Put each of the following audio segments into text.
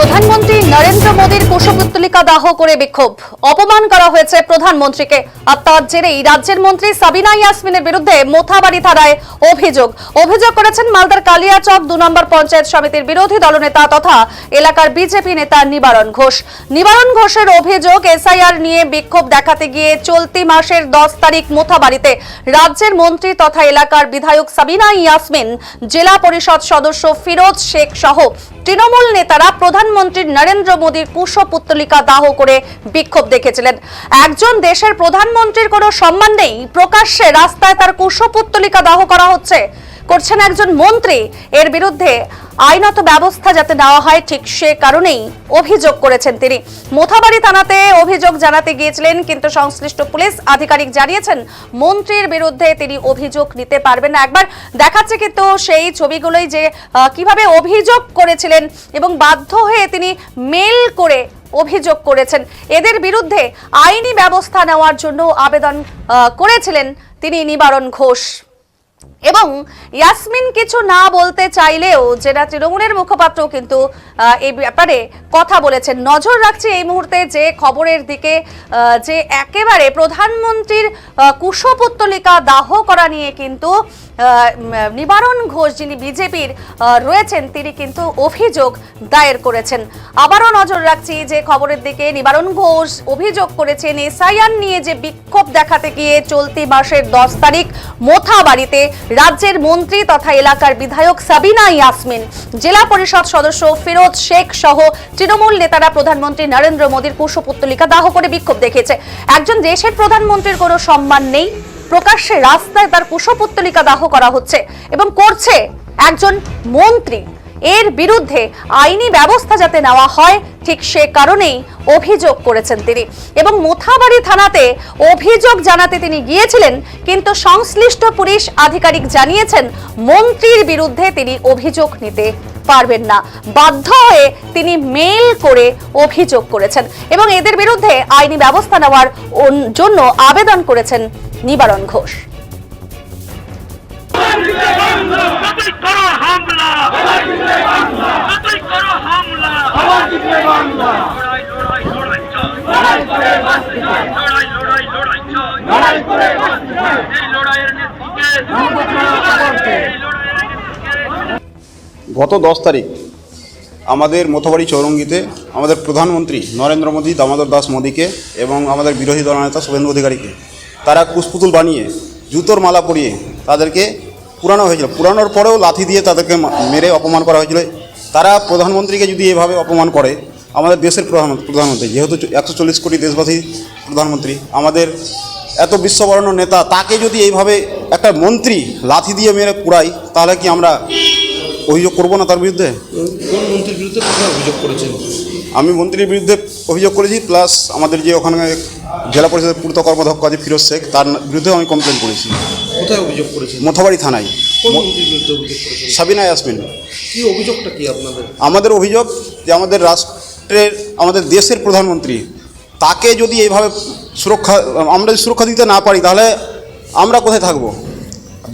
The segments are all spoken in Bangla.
প্রধানমন্ত্রী নরেন্দ্র মোদীর কুশপুত্তলিকা দাহ করে বিক্ষোভ, অপমান করা হয়েছে প্রধানমন্ত্রীকে। আর তার জেরেই রাজ্যের মন্ত্রী সাবিনা ইয়াসমিনের বিরুদ্ধে মোথাবাড়ি থানায় অভিযোগ করেছেন মালদার কালিয়াচক 2 নম্বর পঞ্চায়েত সমিতির বিরোধী দলনেতা তথা এলাকার বিজেপি নেতা নিবারণ ঘোষের অভিযোগ, এসআইআর নিয়ে বিক্ষোভ দেখাতে গিয়ে চলতি মাসের 10 তারিখ মোথাবাড়িতে রাজ্যের মন্ত্রী তথা এলাকার বিধায়ক সাবিনা ইয়াসমিন, জেলা পরিষদ সদস্য ফিরোজ শেখ সহ তৃণমূল নেতারা প্রধানমন্ত্রী নরেন্দ্র মোদীর কুশপুত্তলিকা দাহ করে বিক্ষোভ দেখেছিলেন। একজন দেশের প্রধানমন্ত্রীর কোনো সম্মান নেই, প্রকাশ্যে রাস্তায় তার কুশপুত্তলিকা দাহ করা করছেন একজন মন্ত্রী। এর বিরুদ্ধে আইনত ব্যবস্থা যাতে নেওয়া হয়, ঠিক সে কারণেই অভিযোগ করেছেন তিনি। মোথাবাড়ি থানাতে অভিযোগ জানাতে গিয়েছিলেন, কিন্তু সংশ্লিষ্ট পুলিশ আধিকারিক জানিয়েছেন মন্ত্রীর বিরুদ্ধে তিনি অভিযোগ নিতে পারবেন না। একবার দেখাচ্ছে কিন্তু সেই ছবিগুলোই যে কিভাবে অভিযোগ করেছিলেন এবং বাধ্য হয়ে তিনি মেল করে অভিযোগ করেছেন। এদের বিরুদ্ধে আইনি ব্যবস্থা নেওয়ার জন্য আবেদন করেছিলেন তিনি নিবারণ ঘোষ। এবং ইয়াসমিন কিছু না বলতে চাইলেও যেটা তৃণমূলের মুখপাত্র কিন্তু এই ব্যাপারে কথা বলেছেন। নজর রাখছি এই মুহূর্তে যে খবরের দিকে, যে একেবারে প্রধানমন্ত্রীর কুশপুত্তলিকা দাহ করা নিয়ে কিন্তু নিবারণ ঘোষ, যিনি বিজেপির রয়েছেন, তিনি কিন্তু অভিযোগ দায়ের করেছেন। আবারও নজর রাখছি যে খবরের দিকে, নিবারণ ঘোষ অভিযোগ করেছেন এসআইআর নিয়ে যে বিক্ষোভ দেখাতে গিয়ে চলতি মাসের 10 তারিখ মোথাবাড়িতে রাজ্যের মন্ত্রী তথা এলাকার বিধায়ক সাবিনা ইয়াসমিন, জেলা পরিষদ সদস্য ফিরোজ শেখ সহ তৃণমূল নেতারা প্রধানমন্ত্রী নরেন্দ্র মোদীর কুশপুত্তলিকা দাহ করে বিক্ষোভ দেখিয়েছে। একজন দেশের প্রধানমন্ত্রীর কোনো সম্মান নেই, প্রকাশ্যে রাস্তায় তার কুশপুত্তলিকা দাহ করা হচ্ছে এবং করছে একজন মন্ত্রী। এর বিরুদ্ধে আইনি ব্যবস্থা যাতে নেওয়া হয়, ঠিক সে কারণেই অভিযোগ করেছেন তিনি। এবং মোথাবাড়ি থানাতে অভিযোগ জানাতে তিনি গিয়েছিলেন, কিন্তু সংশ্লিষ্ট পুলিশ আধিকারিক জানিয়েছেন মন্ত্রীর বিরুদ্ধে তিনি অভিযোগ নিতে পারবেন না। বাধ্য হয়ে তিনি মেল করে অভিযোগ করেছেন এবং এদের বিরুদ্ধে আইনি ব্যবস্থা নেওয়ার জন্য আবেদন করেছেন নিবারণ ঘোষ। গত 10 তারিখ আমাদের মোথাবাড়ি চৌরঙ্গিতে আমাদের প্রধানমন্ত্রী নরেন্দ্র মোদী, দামোদর দাস মোদীকে এবং আমাদের বিরোধী দলনেতা শুভেন্দু অধিকারীকে তারা কুশপুতুল বানিয়ে জুতোর মালা পরিয়ে তাদেরকে পুরানো হয়েছিল। পুরানোর পরেও লাথি দিয়ে তাদেরকে মেরে অপমান করা হয়েছিল। তারা প্রধানমন্ত্রীকে যদি এভাবে অপমান করে, আমাদের দেশের প্রধানমন্ত্রী, যেহেতু 140 কোটি দেশবাসী প্রধানমন্ত্রী, আমাদের এত বিশ্ববরণ্য নেতা, তাকে যদি এইভাবে একটা মন্ত্রী লাথি দিয়ে মেরে পুরাই, তাহলে কি আমরা অভিযোগ করবো না তার বিরুদ্ধে? কোন মন্ত্রীর বিরুদ্ধে অভিযোগ করেছেন? আমি মন্ত্রীর বিরুদ্ধে অভিযোগ করেছি, প্লাস আমাদের যে ওখানে জেলা পরিষদের পূর্ত কর্মধ্যক্ষ আছে ফিরোজ শেখ, তার বিরুদ্ধেও আমি কমপ্লেন করেছি। কোথায় অভিযোগ করেছেন? মোথাবাড়ি থানায়। কোন মন্ত্রীর বিরুদ্ধে অভিযোগ করেছেন? সাবিনা ইয়াসমিন। কি অভিযোগটা কি আপনাদের? আমাদের অভিযোগ যে আমাদের রাষ্ট্রের, আমাদের দেশের প্রধানমন্ত্রী, তাকে যদি এইভাবে আমরা যদি সুরক্ষা দিতে না পারি, তাহলে আমরা কোথায় থাকবো?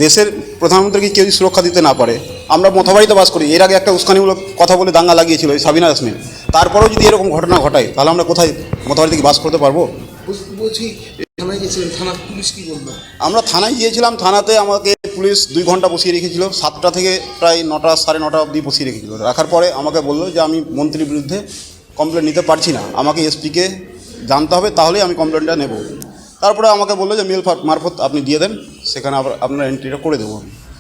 দেশের প্রধানমন্ত্রীকে কেউ যদি সুরক্ষা দিতে না পারে, আমরা মোথাবাড়িতে বাস করি। এর আগে একটা উস্কানিমূলক কথা বলে দাঙ্গা লাগিয়েছিল এই সাবিনা ইয়াসমিন, তারপরেও যদি এরকম ঘটনা ঘটায়, তাহলে আমরা কোথায় মোথাবাড়ি থেকে বাস করতে পারবো? বলছি থানায় গেছিলেন, থানা পুলিশ কি বললো? আমরা থানায় গিয়েছিলাম, থানাতে আমাকে পুলিশ 2 ঘন্টা বসিয়ে রেখেছিল। 7টা থেকে প্রায় 9টা, 9:30 অবধি বসিয়ে রেখেছিল। রাখার পরে আমাকে বললো যে আমি মন্ত্রীর বিরুদ্ধে কমপ্লেন নিতে পারছি না, আমাকে এসপিকে জানতে হবে, তাহলেই আমি কমপ্লেনটা নেব। তারপরে আমাকে বললো যে মেল মারফত আপনি দিয়ে দেন, সেখানে আবার আপনার এন্ট্রিটা করে দেবো।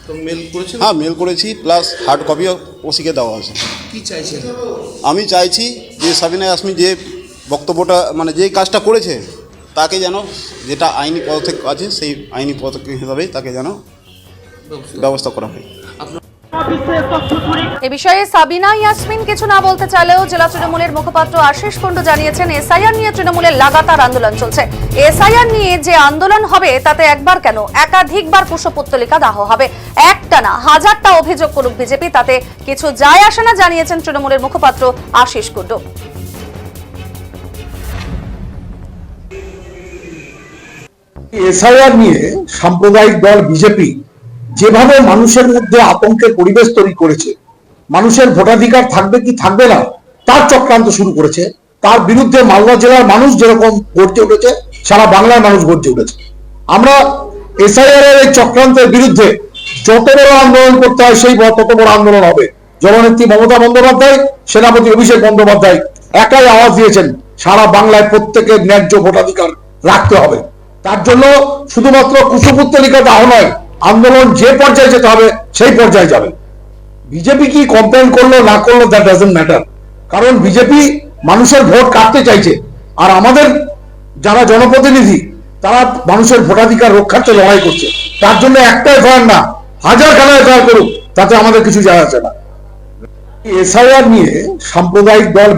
তো মেল করেছেন? হ্যাঁ, মেল করেছি, প্লাস হার্ড কপিও ওসিকে দেওয়া আছে। কি চাইছেন? আমি চাইছি যে সাবিনা ইয়াসমিন যে বক্তব্যটা, মানে যে কাজটা করেছে, তাকে যেন, যেটা আইনি পদক্ষেপ আছে, সেই আইনি পদক্ষেপ হিসাবেই তাকে যেন ব্যবস্থা করা হয়। এ বিষয়ে সাবিনা ইয়াসমিন কিছু না বলতে চাইলেও জেলা তৃণমূলের মুখপাত্র আশিস কুণ্ডু জানিয়েছেন এসআইআর নিয়ে তৃণমূলের লাগাতার আন্দোলন চলছে। এসআইআর নিয়ে যে আন্দোলন হবে, তাতে একবার কেন একাধিকবার কুশপুত্তলিকা দাহ হবে। একটানা 1000টা অভিযোগ করুক বিজেপি, তাতে কিছু যায় আসে না, জানিয়েছেন তৃণমূলের মুখপাত্র আশিস কুণ্ডু। এসআইআর নিয়ে সাম্প্রদায়িক দল বিজেপি যেভাবে মানুষের মধ্যে আতঙ্কের পরিবেশ তৈরি করেছে, মানুষের ভোটাধিকার থাকবে কি থাকবে না তার চক্রান্ত শুরু করেছে, তার বিরুদ্ধে মালদা জেলার মানুষ যেরকম গর্জে উঠেছে, সারা বাংলার মানুষ গর্জে উঠেছে। আমরা এসআইআর এর এই চক্রান্তের বিরুদ্ধে যত বড় আন্দোলন করতে হয় সেই তত বড় আন্দোলন হবে। জননেত্রী মমতা বন্দ্যোপাধ্যায়, সেনাপতি অভিষেক বন্দ্যোপাধ্যায় একাই আওয়াজ দিয়েছেন সারা বাংলায় প্রত্যেকের ন্যায্য ভোটাধিকার রাখতে হবে। তার জন্য শুধুমাত্র কুশপুত্তলিকা দাহ নয়, আন্দোলন যে পর্যায়ে যেতে হবে সেই পর্যায়ে যাবে। বিজেপি কি কমপ্লেন করলো না করলো দ্যাট ডাজন্ট ম্যাটার, কারণ বিজেপি মানুষের ভোট কাটতে চাইছে, আর আমাদের যারা জনপ্রতিনিধি তারা মানুষের ভোটাধিকার রক্ষার্থে লড়াই করছে। তার জন্য একটা এফআইআর না, হাজার খানা এফআইআর করুক, তাতে আমাদের কিছু যায় আসে না। এসআইআর নিয়ে সাম্প্রদায়িক দল